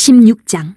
16장.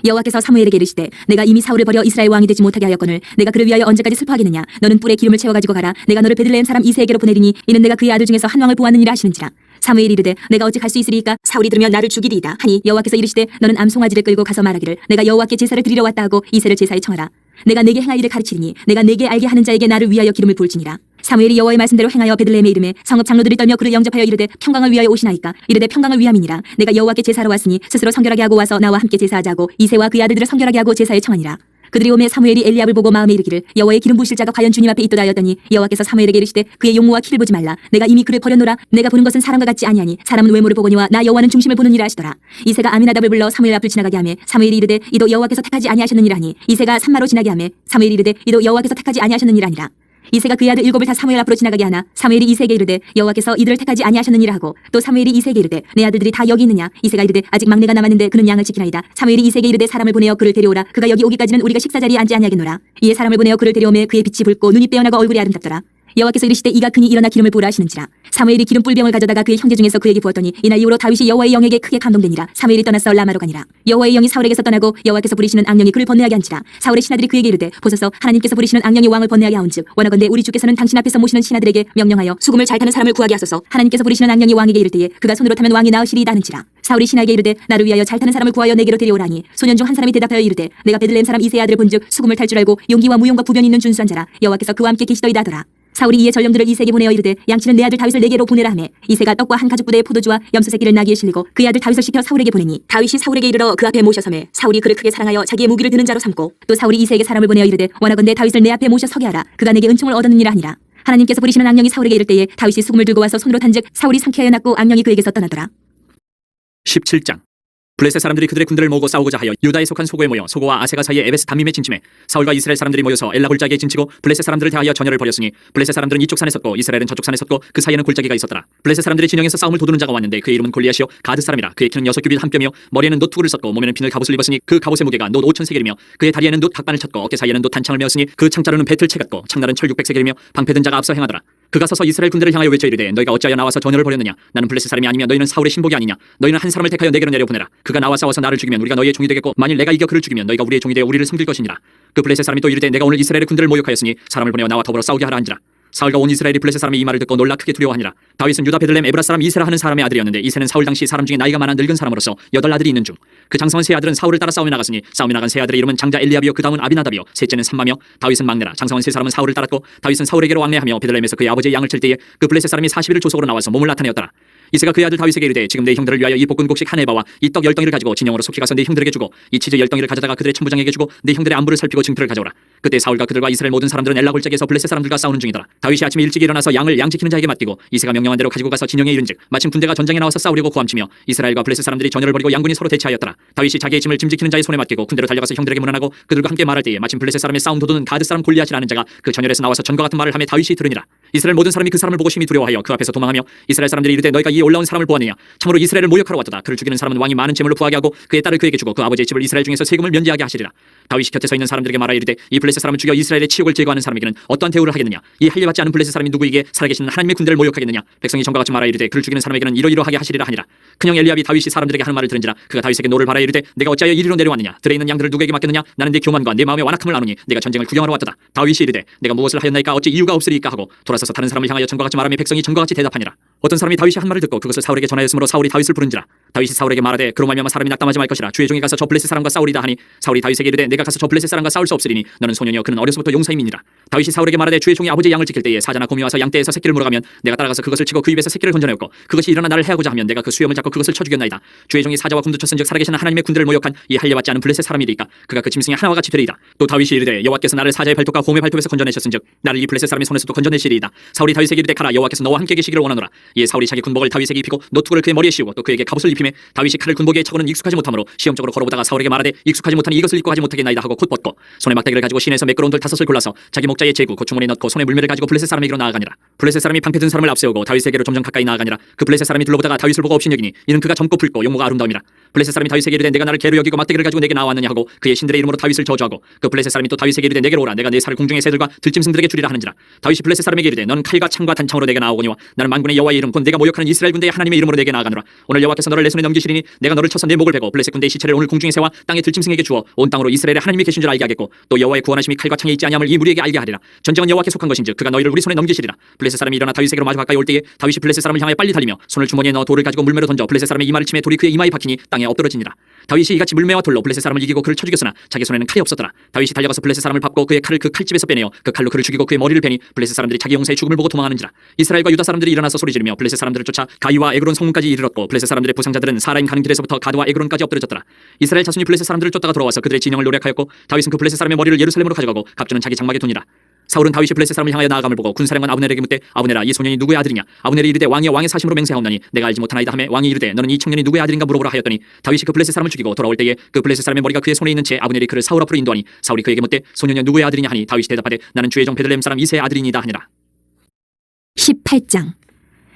여호와께서 사무엘에게 이르시되 내가 이미 사울을 버려 이스라엘 왕이 되지 못하게 하였거늘 내가 그를 위하여 언제까지 슬퍼하겠느냐. 너는 뿔에 기름을 채워 가지고 가라. 내가 너를 베들레헴 사람 이새에게로 보내리니 이는 내가 그의 아들 중에서 한 왕을 보았느니라 하시는지라. 사무엘이 이르되 내가 어찌 갈 수 있으리이까. 사울이 들으면 나를 죽이리이다 하니 여호와께서 이르시되 너는 암송아지를 끌고 가서 말하기를 내가 여호와께 제사를 드리러 왔다 하고 이새를 제사에 청하라. 내가 내게 행할 일을 가르치리니 내가 내게 알게 하는 자에게 나를 위하여 기름을 부을지니라. 사무엘이 여호와의 말씀대로 행하여 베들레헴에 이르매 성읍 장로들이 떨며 그를 영접하여 이르되 평강을 위하여 오시나이까. 이르되 평강을 위함이니라. 내가 여호와께 제사하러 왔으니 스스로 성결하게 하고 와서 나와 함께 제사하자고 이새와 그의 아들들을 성결하게 하고 제사에 청하니라. 그들이 오매 사무엘이 엘리압을 보고 마음에 이르기를 여호와의 기름 부으실 자가 과연 주님 앞에 있도다 하였더니 여호와께서 사무엘에게 이르시되 그의 용모와 키를 보지 말라. 내가 이미 그를 버렸노라. 내가 보는 것은 사람과 같지 아니하니 사람은 외모를 보거니와 나 여호와는 중심을 보느니라 하시더라. 이새가 아미나답을 불러 사무엘 앞을 지나가게 하매 사무엘이 이르되 이도 여호와께서 택하지 아니하셨느니라 하니 이새가 산마로 지나게 하매 사무엘이 이르되 이도 여호와께서 택하지 아니하셨느니라 하니라. 이새가 그의 아들 일곱을 다 사무엘 앞으로 지나가게 하나 사무엘이 이새에게 이르되 여호와께서 이들을 택하지 아니하셨느니라 하고 또 사무엘이 이새에게 이르되 내 아들들이 다 여기 있느냐. 이새가 이르되 아직 막내가 남았는데 그는 양을 지키나이다. 사무엘이 이새에게 이르되 사람을 보내어 그를 데려오라. 그가 여기 오기까지는 우리가 식사자리에 앉지 아니하겠노라. 이에 사람을 보내어 그를 데려오매 그의 빛이 붉고 눈이 빼어나고 얼굴이 아름답더라. 여호와께서 이르시되 이가 크니 일어나 기름을 부으라 하시는지라. 사무엘이 기름 뿔병을 가져다가 그의 형제 중에서 그에게 부었더니 이날 이후로 다윗이 여호와의 영에게 크게 감동되니라. 사무엘이 떠나서 라마로 가니라. 여호와의 영이 사울에게서 떠나고 여호와께서 부리시는 악령이 그를 번뇌하게 한지라. 사울의 신하들이 그에게 이르되 보소서 하나님께서 부리시는 악령이 왕을 번뇌하게 하온즉 원하건대 우리 주께서는 당신 앞에서 모시는 신하들에게 명령하여 수금을 잘 타는 사람을 구하게 하소서. 하나님께서 부리시는 악령이 왕에게 이를 때에 그가 손으로 타면 왕이 나으시리이다 하는지라. 사울이 신하에게 이르되 나를 위하여 잘 타는 사람을 구하여 내게로 데려오라니 소년 중 한 사람이 대답하여 이르되 내가 베들레헴 사람 이새의 아들을 본즉 수금을 탈 줄 알고 용기와 무용과 부변이 있는 준수한 자라. 여호와께서 그와 함께 계시더이다 하더라. 사울이 이에 전령들을 이새에게 보내어 이르되 양치는 내 아들 다윗을 내게로 보내라 하매 이새가 떡과 한 가죽 부대의 포도주와 염소 새끼를 나귀에 실리고 그의 아들 다윗을 시켜 사울에게 보내니 다윗이 사울에게 이르러 그 앞에 모셔서매 사울이 그를 크게 사랑하여 자기의 무기를 드는 자로 삼고 또 사울이 이새에게 사람을 보내어 이르되 원하건대 다윗을 내 앞에 모셔 서게 하라. 그가 내게 은총을 얻었느니라 하니라. 하나님께서 부리시는 악령이 사울에게 이를 때에 다윗이 수금을 들고 와서 손으로 탄즉 사울이 상쾌하여 났고 악령이 그에게서 떠나더라. 17장. 블레셋 사람들이 그들의 군대를 모으고 싸우고자 하여 유다에 속한 소고에 모여 소고와 아세가 사이에 에베스 담밈에 진침해 사울과 이스라엘 사람들이 모여서 엘라 골짜기에 진치고 블레셋 사람들을 대하여 전열을 벌였으니 블레셋 사람들은 이쪽 산에 섰고 이스라엘은 저쪽 산에 섰고 그 사이에는 골짜기가 있었더라. 블레셋 사람들이 진영에서 싸움을 도두는 자가 왔는데 그의 이름은 골리앗이요 가드 사람이라. 그의 키는 6규빗 한 뼘이요 머리에는 놋 투구를 썼고 몸에는 비늘 갑옷을 입었으니 그 갑옷의 무게가 놋 5,000세겔이며 그의 다리에는 놋 각반을 쳤고 어깨 사이에는 놋 단창을 메었으니 그 창자루는 배틀 채 같고 창날은 철 600세겔이며 방패든 자가 앞서 행하더라. 그가 서서 이스라엘 군대를 향하여 외쳐 이르되 너희가 어찌하여 나와서 전열을 벌였느냐. 나는 블레셋 사람이 아니며 너희는 사울의 신복이 아니냐. 너희는 한 사람을 택하여 내게로 내려보내라. 그가 나와 싸워서 나를 죽이면 우리가 너희의 종이 되겠고 만일 내가 이겨 그를 죽이면 너희가 우리의 종이 되어 우리를 섬길 것이니라. 그 블레셋 사람이 또 이르되 내가 오늘 이스라엘의 군대를 모욕하였으니 사람을 보내어 나와 더불어 싸우게 하라 한지라. 사울과 온 이스라엘이 블레셋 사람의 이 말을 듣고 놀라 크게 두려워하니라. 다윗은 유다 베들레헴 에브라 사람 이세라 하는 사람의 아들이었는데 이세는 사울 당시 사람 중에 나이가 많아 늙은 사람으로서 8아들이 있는 중 그 장성한 세 아들은 사울을 따라 싸움에 나갔으니 싸움에 나간 세 아들의 이름은 장자 엘리압이요 그 다음은 아비나답이요 셋째는 삼마며 다윗은 막내라. 장성한 세 사람은 사울을 따랐고 다윗은 사울에게로 왕래하며 베들레헴에서 그의 아버지의 양을 칠 때에 그 블레셋 사람이 40일을 조속으로 나와서 몸을 나타내었더라. 이새가 그의 아들 다윗에게 이르되 지금 내 형들을 위하여 이 볶은 곡식 한 에바와 이 떡 10덩이를 가지고 진영으로 속히 가서 내 형들에게 주고 이 치즈 10덩이를 가져다가 그들의 천부장에게 주고 내 형들의 안부를 살피고 징표를 가져오라. 그때 사울과 그들과 이스라엘 모든 사람들은 엘라 골짜기에서 블레셋 사람들과 싸우는 중이더라. 다윗이 아침에 일찍 일어나서 양을 양 지키는 자에게 맡기고 이새가 명령한 대로 가지고 가서 진영에 이른즉 마침 군대가 전장에 나와서 싸우려고 고함치며 이스라엘과 블레셋 사람들이 전열을 벌이고 양군이 서로 대치하였더라. 다윗이 자기의 짐을 짐 지키는 자의 손에 맡기고 군대로 달려가서 형들에게 문안하고 그들과 함께 말할 때에 마침 블레셋 사람의 싸움 도두는 가드 사람 골리앗이라는 자가 그 전열에서 나와서 전과 같은 말을 하며 다윗이 들으니라. 이스라엘 모든 사람이 그 사람을 보고 심히 두려워하여 그 앞에서 도망하며 이스라엘 사람들이 이르되 너희가 이 올라온 사람을 보았느냐. 참으로 이스라엘을 모욕하러 왔도다. 그를 죽이는 사람은 왕이 많은 재물로 부하게 하고 그의 딸을 그에게 주고 그 아버지의 집을 이스라엘 중에서 세금을 면제하게 하시리라. 다윗이 곁에 서 있는 사람들에게 말하 이르되 이 블레셋 사람을 죽여 이스라엘의 치욕을 제거하는 사람에게는 어떠한 대우를 하겠느냐. 이 할례받지 않은 블레셋 사람이 누구에게 살아계시는 하나님의 군대를 모욕하겠느냐. 백성이 전과 같이 말하 이르되 그를 죽이는 사람에게는 이러이러하게 하시리라 하니라. 큰형 엘리압이 다윗이 사람들에게 하는 말을 들은지라 그가 다윗에게 노를 바라 이르되 내가 어찌하여 이리로 내려왔느냐. 들에 있는 양들을 누구에게 맡겼느냐. 나는 내 교만과 내 마음의 완악함을 아노니 내가 전쟁을 구경하러 왔도다. 다윗이 이르되 내가 무엇을 하였나이까 어찌 이유가 없으리이까 하고 돌아서서 다른 사람을 향하여 전과 같이 말하며 백성이 전과 같이 대답하니라. 어떤 사람이 다윗이 한 말을 듣고 그것을 사울에게 전하였으므로 사울이 다윗을 부른지라. 다윗이 사울에게 말하되 그로 말미암아 사람이 낙담하지 말 것이라. 주의 종이 가서 저 블레셋 사람과 싸우리다 하니 사울이 다윗에게 이르되 내가 가서 저 블레셋 사람과 싸울 수 없으리니 너는 소년이여 그는 어려서부터 용사임이니라. 다윗이 사울에게 말하되 주의 종이 아버지의 양을 지킬 때에 사자나 곰이 와서 양떼에서 새끼를 물어가면 내가 따라가서 그것을 치고 그 입에서 새끼를 건져내었고 그것이 일어나 나를 해하고자 하면 내가 그 수염을 잡고 그것을 쳐 죽였나이다. 주의 종이 사자와 곰도 쳤은즉 살아계시는 하나님의 군대를 모욕한 이 할례받지 않은 블레셋 사람이리까. 그가 그 짐승의 하나와 같이 되리이다. 또 다윗이 이르되 여호와께서 나를 사자의 발톱과 곰의 발톱에서 건져내셨은즉 나를 이 블레셋 사람의 손에서도 건져내시리이다. 사울이 다윗에게 이르되 가라. 여호와께서 너와 함께 계시기를 원하노라. 이에 사울이 자기 군복을 다윗에게 입히고 노투구를 그의 머리에 씌우고 또 그에게 갑옷을 입히매 다윗이 칼을 군복에 차고는 익숙하지 못하므로 시험적으로 걸어보다가 사울에게 말하되 익숙하지 못하니 이것을 입고 가지 못하겠나이다 하고 곧 벗고 손에 막대기를 가지고 시내에서 매끄러운 돌 5을 골라서 자기 목자의 제구 곧 주머니에 넣고 손에 물매를 가지고 블레셋 사람에게로 나아가니라. 블레셋 사람이 방패 든 사람을 앞세우고 다윗에게로 점점 가까이 나아가니라. 그 블레셋 사람이 둘러보다가 다윗을 보고 업신여기니 이는 그가 젊고 붉고 용모가 아름다움이라. 블레셋 사람이 다윗에게 이르되 내가 나를 개로 여기고 막대기를 가지고 내게 나왔느냐 하고 그의 신들의 이름으로 다윗을 저주하고 그 블레셋 사람이 또 다윗에게 이르되 내게로 오라. 내가 내 살을 궁중의 새들과 들짐승들에게 주리라 하는지라. 다윗이 블레셋 사람에게 이르되 너는 칼과 창과 단창으로 내게 나오거니와 나는 만군의 여호와의 이름 곧 내가 모욕하는 이스라엘 군대의 하나님의 이름으로 내게 나아가노라. 오늘 여호와께서 너를 내 손에 넘기시리니 내가 너를 쳐서 내 목을 베고 블레셋 군대의 시체를 오늘 공중에 세워 땅의 들짐승에게 주어 온 땅으로 이스라엘의 하나님이 계신 줄 알게 하겠고 또 여호와의 구원하심이 칼과 창에 있지 아니함을 이 무리에게 알게 하리라. 전쟁은 여호와께 속한 것인즉 그가 너희를 우리 손에 넘기시리라. 블레셋 사람이 일어나 다윗에게로 마주 가까이 올 때에 다윗이 블레셋 사람을 향하여 빨리 달리며 손을 주머니에 넣어 돌을 가지고 물매로 던져 블레셋 사람의 이마를 치매 돌이 그의 이마에 박히니 땅에 엎드러지니라. 다윗이 이같이 물매와 돌로 블레셋 사람을 이기고 그를 쳐 죽였으나 자기 손에는 칼이 없었더라. 다윗이 달려가서 블레셋 사람을 밟고 그의 칼을 그 칼집에서 빼내어 그 칼로 그를 죽이고 그의 머리를 베니 블레셋 사람들이 자기 용사의 죽음을 보고 도망하는지라. 이스라엘과 유다 사람들이 일어나서 소리지르며 블레셋 사람들을 쫓아 가이와 에그론 성문까지 이르렀고 블레셋 사람들의 부상자들은 사라임 가는 길에서부터 가드와 에그론까지 엎드려졌더라. 이스라엘 자손이 블레셋 사람들을 쫓다가 돌아와서 그들의 진영을 노력하였고 다윗은 그 블레셋 사람의 머리를 예루살렘으로 가져가고 갑주는 자기 장막에 두니라. 사울은 다윗이 블레셋 사람을 향하여 나아감을 보고 군사령관 아브넬에게 묻되 아브넬아 이 소년이 누구의 아들이냐. 아브넬이 이르되 왕이여 왕의 사심으로 맹세하옵나니 내가 알지 못하나이다 하매 왕이 이르되 너는 이 청년이 누구의 아들인가 물어보라 하였더니 다윗이 그 블레셋 사람을 죽이고 돌아올 때에 그 블레셋 사람의 머리가 그의 손에 있는 채 아브넬이 그를 사울 앞으로 인도하니 사울이 그에게 묻되 소년이 누구의 아들이냐 하니 다윗이 대답하되 나는 주의 종 베들레헴 사람 이새의 아들이니이다 하니라. 18장.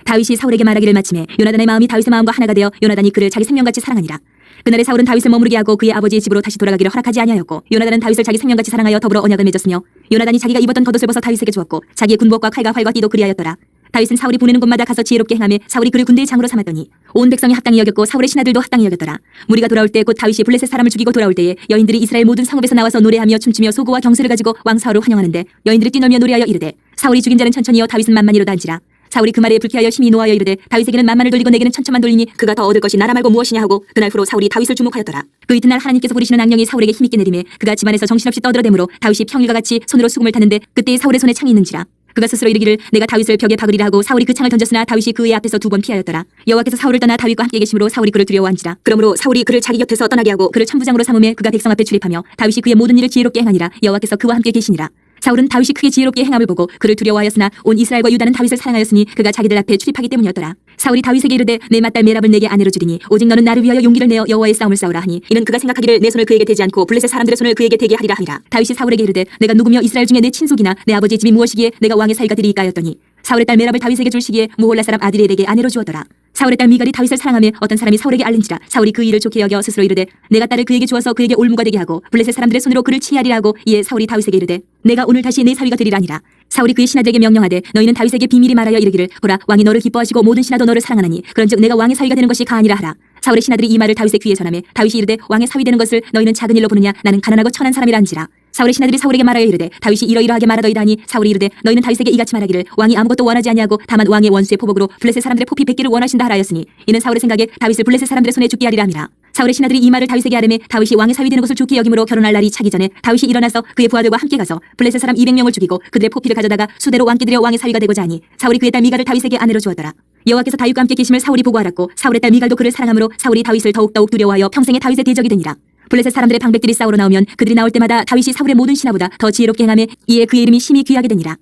다윗이 사울에게 말하기를 마침에 요나단의 마음이 다윗의 마음과 하나가 되어 요나단이 그를 자기 생명같이 사랑하니라. 그날에 사울은 다윗을 머무르게 하고 그의 아버지의 집으로 다시 돌아가기를 허락하지 아니하였고 요나단은 다윗을 자기 생명같이 사랑하여 더불어 언약을 맺었으며 요나단이 자기가 입었던 겉옷을 벗어 다윗에게 주었고 자기의 군복과 칼과 활과 띠도 그리하였더라. 다윗은 사울이 보내는 곳마다 가서 지혜롭게 행하며 사울이 그를 군대의 장으로 삼았더니 온 백성이 합당히 여겼고 사울의 신하들도 합당히 여겼더라. 무리가 돌아올 때 곧 다윗이 블레셋 사람을 죽이고 돌아올 때에 여인들이 이스라엘 모든 성읍에서 나와서 노래하며 춤추며 소고와 경수를 가지고 왕 사울을 환영하는데 여인들이 뛰놀며 노래하여 이르되 사울이 죽인 자는 천천히요 다윗은 만만이로다 한지라. 사울이 그 말에 불쾌하여 심히 노하여 이르되 다윗에게는 만만을 돌리고 내게는 천천만 돌리니 그가 더 얻을 것이 나라 말고 무엇이냐 하고 그날 후로 사울이 다윗을 주목하였더라. 그 이튿날 하나님께서 부리시는 악령이 사울에게 힘있게 내림에 그가 집안에서 정신없이 떠들어대므로 다윗이 평일과 같이 손으로 수금을 타는데 그때에 사울의 손에 창이 있는지라. 그가 스스로 이르기를 내가 다윗을 벽에 박으리라 하고 사울이 그 창을 던졌으나 다윗이 그의 앞에서 2번 피하였더라. 여호와께서 사울을 떠나 다윗과 함께 계심으로 사울이 그를 두려워한지라. 그러므로 사울이 그를 자기 곁에서 떠나게 하고 그를 천부장으로 삼음에 그가 백성 앞에 출입하며 다윗이 그의 모든 일을 지혜롭게 행하니라. 여호와께서 그와 함께 계시니라. 사울은 다윗이 크게 지혜롭게 행함을 보고 그를 두려워하였으나 온 이스라엘과 유다는 다윗을 사랑하였으니 그가 자기들 앞에 출입하기 때문이었더라. 사울이 다윗에게 이르되 내 맏딸 메랍을 내게 아내로 주리니 오직 너는 나를 위하여 용기를 내어 여호와의 싸움을 싸우라 하니 이는 그가 생각하기를 내 손을 그에게 대지 않고 블레셋 사람들의 손을 그에게 대게 하리라 하니라. 다윗이 사울에게 이르되 내가 누구며 이스라엘 중에 내 친속이나 내 아버지의 집이 무엇이기에 내가 왕의 사위가 되리이까 하였더니 사울의 딸 메랍을 다윗에게 줄 시기에 무홀라 사람 아드리엘에게 아내로 주었더라. 사울의 딸 미갈이 다윗을 사랑하며 어떤 사람이 사울에게 알른지라. 사울이 그 일을 좋게 여겨 스스로 이르되 내가 딸을 그에게 주어서 그에게 올무가 되게 하고 블레셋 사람들의 손으로 그를 치하리라 하고 이에 사울이 다윗에게 이르되 내가 오늘 다시 내 사위가 되리라니라. 사울이 그의 신하들에게 명령하되 너희는 다윗에게 비밀히 말하여 이르기를 보라 왕이 너를 기뻐하시고 모든 신하도 너를 사랑하나니 그런즉 내가 왕의 사위가 되는 것이 가하니라 하라. 사울의 신하들이 이 말을 다윗의 귀에 전하며 다윗이 이르되 왕의 사위 되는 것을 너희는 작은 일로 보느냐 나는 가난하고 천한 사람이라 한지라. 사울의 신하들이 사울에게 말하여 이르되 다윗이 이러이러하게 말하더이다 하니 사울이 이르되 너희는 다윗에게 이같이 말하기를 왕이 아무것도 원하지 아니하고 다만 왕의 원수의 포복으로 블레셋 사람들의 포피 100개를 원하신다 하라 하였으니 이는 사울의 생각에 다윗을 블레셋 사람들의 손에 죽게 하리라 함이라. 사울의 신하들이 이 말을 다윗에게 하려매 다윗이 왕의 사위 되는 것을 좋게 여김으로 결혼할 날이 차기 전에 다윗이 일어나서 그의 부하들과 함께 가서 블레셋 사람 200명을 죽이고 그들의 포피를 가져다가 수대로 왕께 드려 왕의 사위가 되고자 하니 사울이 그의 딸 미갈을 다윗에게 아내로 주었더라. 여호와께서 다윗과 함께 계심을 사울이 보고 알았고 사울의 딸 미갈도 그를 사랑하므로 사울이 다윗을 더욱더욱 두려워하여 평생에 다윗의 대적이 되니라. 블레셋 사람들의 방백들이 싸우러 나오면 그들이 나올 때마다 다윗이 사울의 모든 신하보다 더 지혜롭게 행하며 이에 그의 이름이 심히 귀하게 되니라.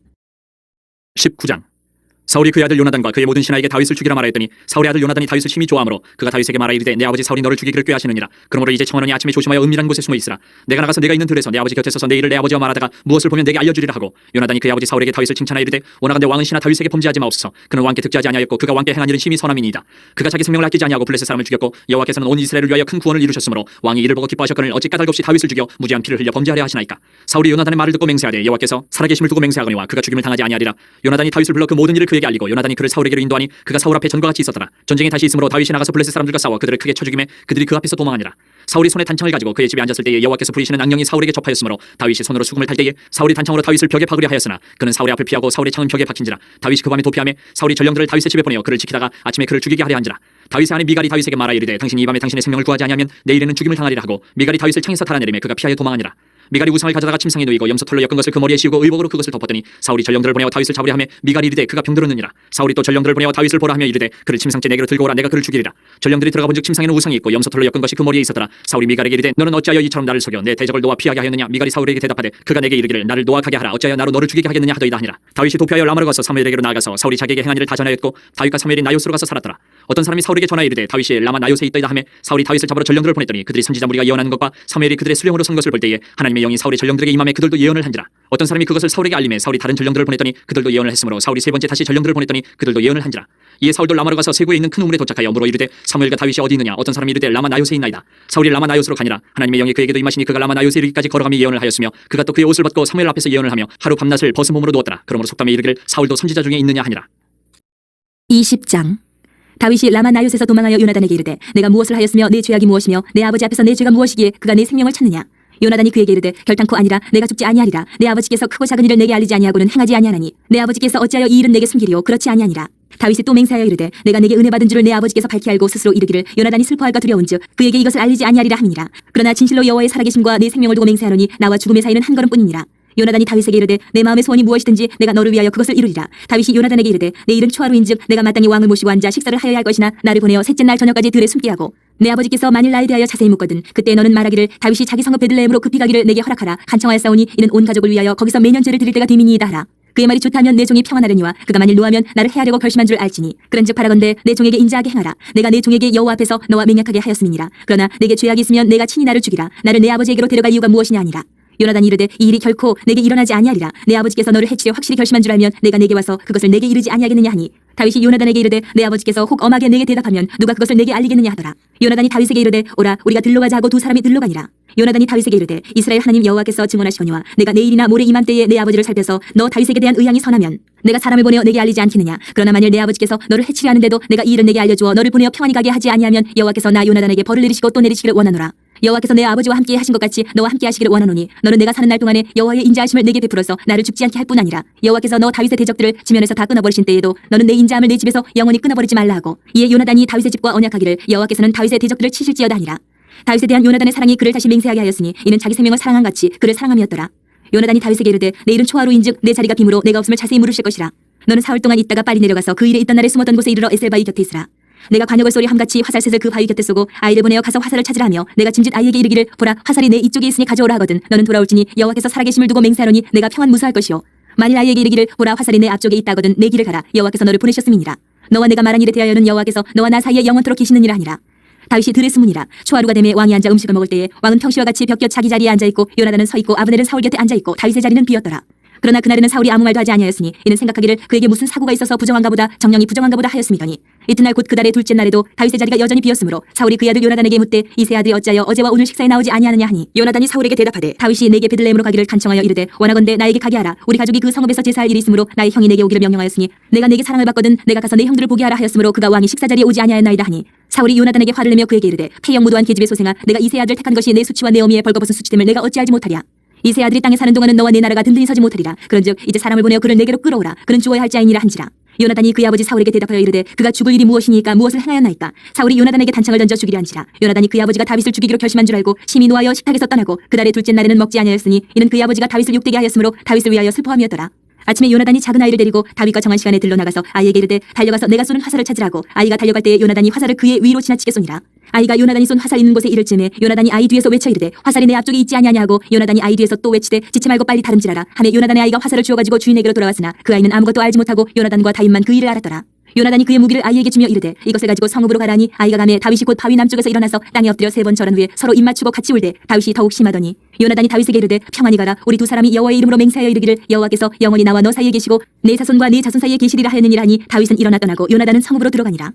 19장. 사울이 그의 아들 요나단과 그의 모든 신하에게 다윗을 죽이라 말하였더니 사울의 아들 요나단이 다윗을 심히 좋아하므로 그가 다윗에게 말하 이르되 내 아버지 사울이 너를 죽이기를 꾀하시느니라. 그러므로 이제 청하노니 아침에 조심하여 은밀한 곳에 숨어 있으라. 내가 나가서 내가 있는 들에서 내 아버지 곁에 서서 내 일을 내 아버지와 말하다가 무엇을 보면 내게 알려주리라 하고 요나단이 그의 아버지 사울에게 다윗을 칭찬하여 이르되 원하건대 왕은 신하 다윗에게 범죄하지 마옵소서. 그는 왕께 득죄하지 아니하였고 그가 왕께 행한 일은 심히 선함이니이다. 그가 자기 생명을 아끼지 아니하고 블레셋 사람을 죽였고 여호와께서는 온 이스라엘을 위하여 큰 구원을 이루셨으므로 왕이 이를 보고 기뻐하셨거늘 어찌 까닭없이 다윗을 죽여 무지한 피를 흘려 범죄하려 하시나이까. 사울이 요나단의 말을 듣고 맹세하되 여호와께서 살아계심을 두고 맹세하거니와 그가 죽임을 당하지 아니하리라. 요나단이 다윗을 불러 그 모든 일을 그에게 알리고 요나단이 그를 사울에게로 인도하니 그가 사울 앞에 전과 같이 있었더라. 전쟁이 다시 있으므로 다윗이 나가서 블레셋 사람들과 싸워 그들을 크게 쳐 죽임에 그들이 그 앞에서 도망하니라. 사울이 손에 단창을 가지고 그의 집에 앉았을 때에 여호와께서 부리시는 악령이 사울에게 접하였으므로 다윗이 손으로 수금을 탈 때에 사울이 단창으로 다윗을 벽에 박으려 하였으나 그는 사울의 앞을 피하고 사울의 창은 벽에 박힌지라. 다윗이 그 밤에 도피하며 사울이 전령들을 다윗의 집에 보내어 그를 지키다가 아침에 그를 죽이게 하려 한지라. 다윗의 아내 미갈이 다윗에게 말하 이르되 당신이 이 밤에 당신의 생명을 구하지 아니하면 내일에는 죽임을 당하리라 하고 미갈이 다윗을 창에서 달아내리매 그가 피하여 도망하니라. 미갈이 우상을 가져다가 침상에 놓이고 염소털로 엮은 것을 그 머리에 씌우고 의복으로 그것을 덮었더니 사울이 전령들을 보내어 다윗을 잡으려 하며 미갈이 이르되 그가 병들었느니라. 사울이 또 전령들을 보내어 다윗을 보라 하며 이르되 그를 침상째 내게로 들고 오라 내가 그를 죽이리라. 전령들이 들어가 본즉 침상에는 우상이 있고 염소털로 엮은 것이 그 머리에 있었더라. 사울이 미갈에게 이르되 너는 어찌하여 이처럼 나를 속여 내 대적을 놓아 피하게 하였느냐. 미갈이 사울에게 대답하되 그가 내게 이르기를 나를 놓아 가게 하라. 어찌하여 나로 너를 죽이게 하겠느냐 하더이다 하니라. 다윗이 도피하여 라마로 가서 사무엘에게로 나아가서 사울이 자기에게 행한 일을 다 전하였고 다윗과 사무엘이 나요스로 가서 살았더라. 어떤 사람이 사울에게 전하여 이르되 다윗이 라마 나요스에 있더이다 하며 사울이 다윗을 잡으러 전령들을 보냈더니 그들이 선지자 무리가 예언하는 것과 사무엘이 그들의 수령으로 선 것을 볼 때에 하나님의 영이 사울의 전령들에게 임함에 그들도 예언을 한지라. 어떤 사람이 그것을 사울에게 알림해 사울이 다른 전령들을 보냈더니 그들도 예언을 했으므로 사울이 세 번째 다시 전령들을 보냈더니 그들도 예언을 한지라. 이에 사울도 라마로 가서 세구에 있는 큰 우물에 도착하여 물어 이르되 사무엘과 다윗이 어디 있느냐. 어떤 사람이 이르되 라마 나요스에 있나이다. 사울이 라마 나요스로 가니라. 하나님의 영이 그에게도 임하시니 그가 라마 나요스에 이르기까지 걸어가며 예언을 하였으며 그가 또 그의 옷을 벗고 사무엘 앞에서 예언을 하며 하루 밤낮을 벗은 몸으로 누웠더라. 그러므로 속담에 이르기를 사울도 선지자 중에 있느냐 하니라. 20장. 다윗이 라마 나옅에서 도망하여 요나단에게 이르되 내가 무엇을 하였으며 내 죄악이 무엇이며 내 아버지 앞에서 내 죄가 무엇이기에 그가 내 생명을 찾느냐. 요나단이 그에게 이르되 결단코 아니라 내가 죽지 아니하리라. 내 아버지께서 크고 작은 일을 내게 알리지 아니하고는 행하지 아니하나니 내 아버지께서 어찌하여 이 일은 내게 숨기리요. 그렇지 아니하니라. 다윗이 또 맹세하여 이르되 내가 내게 은혜 받은 줄을 내 아버지께서 밝히 알고 스스로 이르기를 요나단이 슬퍼할까 두려운즉 그에게 이것을 알리지 아니하리라 함이니라. 그러나 진실로 여호와의 살아계심과 내 생명을 두고 맹세하노니 나와 죽음의 사이는 한 걸음뿐이니라. 요나단이 다윗에게 이르되 내 마음의 소원이 무엇이든지 내가 너를 위하여 그것을 이루리라. 다윗이 요나단에게 이르되 내 일은 초하루인즉 내가 마땅히 왕을 모시고 앉아 식사를 하여야 할 것이나 나를 보내어 셋째 날 저녁까지 들에 숨게 하고 내 아버지께서 만일 나에 대하여 자세히 묻거든 그때 너는 말하기를 다윗이 자기 성읍 베들레헴으로 급히 가기를 내게 허락하라. 간청하였사오니 이는 온 가족을 위하여 거기서 매년 죄를 드릴 때가 되미니이다 하라. 그의 말이 좋다면 내 종이 평안하려니와 그가 만일 노하면 나를 해하려고 결심한 줄 알지니 그런즉 바라건대 내 종에게 인자하게 행하라. 내가 내 종에게 여호와 앞에서 너와 맹약하게 하였음이니라. 그러나 내게 죄악이 있으면 내가 친히 나를 죽이라. 나를 내 아버지에게로 데려갈 이유가 무엇이냐 아니라. 요나단이 이르되 이 일이 결코 내게 일어나지 아니하리라. 내 아버지께서 너를 해치려 확실히 결심한 줄 알면 내가 내게 와서 그것을 내게 이르지 아니하겠느냐 하니 다윗이 요나단에게 이르되 내 아버지께서 혹 엄하게 내게 대답하면 누가 그것을 내게 알리겠느냐 하더라. 요나단이 다윗에게 이르되 오라 우리가 들러 가자 하고 두 사람이 들러 가니라. 요나단이 다윗에게 이르되 이스라엘 하나님 여호와께서 증언하시거니와 내가 내일이나 모레 이맘때에 내 아버지를 살펴서 너 다윗에게 대한 의향이 선하면 내가 사람을 보내어 내게 알리지 않겠느냐. 그러나 만일 내 아버지께서 너를 해치려 하는데도 내가 이 일을 내게 알려주어 너를 보내어 평안히 가게 하지 아니하면 여호와께서 나 요나단에게 벌을 내리시고 또 내리시기를 원하노라. 여호와께서 내 아버지와 함께 하신 것 같이 너와 함께 하시기를 원하노니 너는 내가 사는 날 동안에 여호와의 인자하심을 내게 베풀어서 나를 죽지 않게 할 뿐 아니라 여호와께서 너 다윗의 대적들을 지면에서 다 끊어버리신 때에도 너는 내 인자함을 내 집에서 영원히 끊어버리지 말라 하고 이에 요나단이 다윗의 집과 언약하기를 여호와께서는 다윗의 대적들을 치실지어다 하니라. 다윗에 대한 요나단의 사랑이 그를 다시 맹세하게 하였으니 이는 자기 생명을 사랑한 같이 그를 사랑함이었더라. 요나단이 다윗에게 이르되 내일은 초하루인즉 내 자리가 빔으로 내가 없음을 자세히 물으실 것이라. 너는 사흘 동안 있다가 빨리 내려가서 그 일에 있던 날에 숨었던 곳에 이르러 에셀 바위 곁에 있으라. 내가 관역을 쏘리 함같이 화살셋을 그 바위 곁에 쏘고 아이를 보내어 가서 화살을 찾으라 하며 내가 짐짓 아이에게 이르기를 보라 화살이 내 이쪽에 있으니 가져오라 하거든 너는 돌아올지니 여호와께서 살아계심을 두고 맹세하노니 내가 평안 무사할 것이요 만일 아이에게 이르기를 보라 화살이 내 앞쪽에 있다 하거든 내 길을 가라 여호와께서 너를 보내셨음이니라. 너와 내가 말한 일에 대하여는 여호와께서 너와 나 사이에 영원토록 계시느니라 하니라. 다윗이 들에 숨으니라. 초하루가 되매 왕이 앉아 음식을 먹을 때에 왕은 평시와 같이 벽곁 자기 자리에 앉아있고 요나단은 서있고 아브넬은 사울 곁에 앉아있고 다윗의 자리는 비었더라. 그러나 그날에는 사울이 아무 말도 하지 아니하였으니 이는 생각하기를 그에게 무슨 사고가 있어서 부정한가 보다 정령이 부정한가 보다 하였음이더니 이튿날 곧 그 달의 둘째 날에도 다윗의 자리가 여전히 비었으므로 사울이 그의 아들 요나단에게 묻되 이 세 아들이 어찌하여 어제와 오늘 식사에 나오지 아니하느냐 하니 요나단이 사울에게 대답하되 다윗이 내게 베들레헴으로 가기를 간청하여 이르되 원하건대 나에게 가게 하라. 우리 가족이 그 성읍에서 제사할 일이 있으므로 나의 형이 내게 오기를 명령하였으니 내가 내게 사랑을 받거든 내가 가서 내 형들을 보게 하라 하였으므로 그가 왕이 식사 자리에 오지 아니하였나이다 하니 사울이 요나단에게 화를 내며 그에게 이르되 폐영 무도한 계집의 소생아 내가 이 세 아들 택한 것이 내 수치와 내 어미의 벌거벗은 수치됨을 내가 어찌 알지 못하랴. 이 세 아들이 땅에 사는 동안은 너와 내 나라가 든든히 서지 못하리라. 그런즉 이제 사람을 보내어 그를 내게로 끌어오라. 그는 죽어야 할 자이니라 한지라. 요나단이 그의 아버지 사울에게 대답하여 이르되 그가 죽을 일이 무엇이니까 무엇을 행하였나이까. 사울이 요나단에게 단창을 던져 죽이려 한지라. 요나단이 그의 아버지가 다윗을 죽이기로 결심한 줄 알고 심히 노하여 식탁에서 떠나고 그 달의 둘째 날에는 먹지 아니하였으니 이는 그의 아버지가 다윗을 욕되게 하였으므로 다윗을 위하여 슬퍼함이었더라. 아침에 요나단이 작은 아이를 데리고 다윗과 정한 시간에 들러 나가서 아이에게 이르되 달려가서 내가 쏘는 화살을 찾으라고. 아이가 달려갈 때에 요나단이 화살을 그의 위로 지나치게 쏘니라. 아이가 요나단이 쏜 화살 있는 곳에 이를 즈음에 요나단이 아이 뒤에서 외쳐 이르되 화살이 내 앞쪽에 있지 아니하냐 하고 요나단이 아이 뒤에서 또 외치되 지체 말고 빨리 다름질하라 하매 요나단의 아이가 화살을 주워가지고 주인에게로 돌아왔으나 그 아이는 아무것도 알지 못하고 요나단과 다윗만 그 일을 알았더라. 요나단이 그의 무기를 아이에게 주며 이르되 이것을 가지고 성읍으로 가라니 아이가 가매 다윗이 곧 바위 남쪽에서 일어나서 땅에 엎드려 3번 절한 후에 서로 입 맞추고 같이 울되 다윗이 더욱 심하더니 요나단이 다윗에게 이르되 평안히 가라. 우리 두 사람이 여호와의 이름으로 맹세하여 이르기를 여호와께서 영원히 나와 너 사이에 계시고 내 자손과 네 자손 사이에 계시리라 하였느니라 하니 다윗은 일어나 떠나고 요나단은 성읍으로 들어가니라.